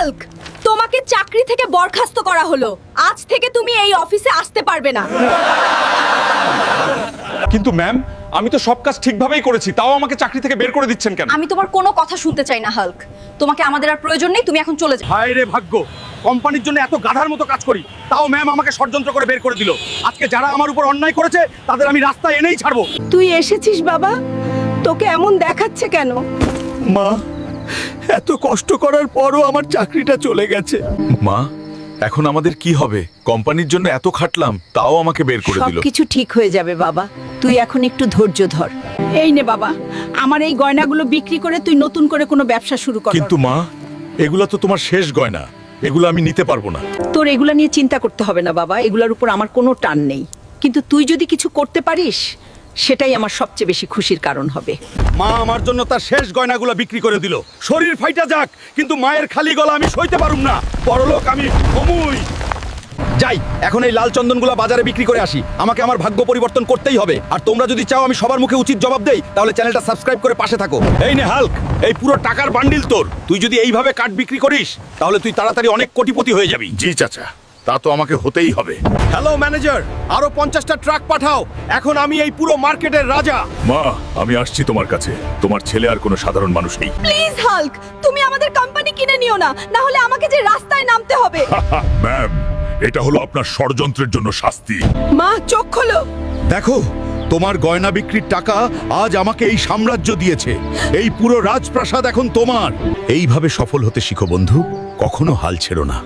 Hulk, তোমাকে চাকরি থেকে বরখাস্ত করা হলো। আজ থেকে তুমি এই অফিসে আসতে পারবে না। কিন্তু ম্যাম, আমি তো সব কাজ ঠিকভাবেই করেছি, তাও আমাকে চাকরি থেকে বের করে দিচ্ছেন কেন? আমি তোমার কোনো কথা শুনতে চাই না হাল্ক। তোমাকে আমাদের আর প্রয়োজন নেই, তুমি এখন চলে যাও। হায় রে ভাগ্য, কোম্পানির জন্য এত গাধার মতো কাজ করি, তাও ম্যাম আমাকে ষড়যন্ত্র করে বের করে দিল। আজকে যারা আমার উপর অন্যায় করেছে তাদের আমি রাস্তায় এনেই ছাড়বো। তুই এসেছিস বাবা, তোকে এমন দেখাচ্ছে কেন? মা, এত কষ্ট করার পরও আমার চাকরিটা চলে গেছে। মা, এখন আমাদের কি হবে? কোম্পানির জন্য এত খাটলাম, তাও আমাকে বের করে দিল। সবকিছু ঠিক হয়ে যাবে বাবা, তুই এখন একটু ধৈর্য ধর। এই নে বাবা, আমার এই গয়নাগুলো বিক্রি করে তুই নতুন করে কোনো ব্যবসা শুরু কর। কিন্তু মা, এগুলো তো তোমার শেষ গয়না, এগুলো আমি নিতে পারবো না। তোর এগুলা নিয়ে চিন্তা করতে হবে না বাবা, এগুলোর উপর আমার কোনো টান নেই। কিন্তু তুই যদি কিছু করতে পারিস, সেটাই আমার সবচেয়ে বেশি খুশির কারণ হবে। মা আমার জন্য তার শেষ গয়নাগুলো বিক্রি করে দিল। শরীর ফাইটা যাক, কিন্তু মায়ের খালি গলা আমি সইতে পারুম না। বড়লোক আমি হমুই। যাই, এখন এই লাল চন্দনগুলো বাজারে বিক্রি করে আসি। আমাকে আমার ভাগ্য পরিবর্তন করতেই হবে। আর তোমরা যদি চাও আমি সবার মুখে উচিত জবাব দেই, তাহলে চ্যানেলটা সাবস্ক্রাইব করে পাশে থাকো। এই নে হাল্ক, এই পুরো টাকার বান্ডিল তোর। তুই যদি এইভাবে কাঠ বিক্রি করিস, তাহলে তুই তাড়াতাড়ি অনেক কোটিপতি হয়ে যাবি। জি চাচা, তা তো আমাকে হতেই হবে। হ্যালো ম্যানেজার, আরো 50টা ট্রাক পাঠাও। এখন আমি এই পুরো মার্কেটের রাজা। মা, আমি আসছি তোমার কাছে। তোমার ছেলে আর কোনো সাধারণ মানুষ নেই। প্লিজ হাল্ক, তুমি আমাদের কোম্পানি কিনে নিও না, না হলে আমাকে যে রাস্তায় নামতে হবে। ম্যাম, এটা হলো আপনার ষড়যন্ত্রের জন্য শাস্তি। মা, চোখ খোলো। দেখো, তোমার গয়না বিক্রির টাকা আজ আমাকে এই সাম্রাজ্য দিয়েছে। এই পুরো রাজপ্রাসাদ এখন তোমার। এইভাবে সফল হতে শিখো বন্ধু, কখনো হাল ছেড়ো না।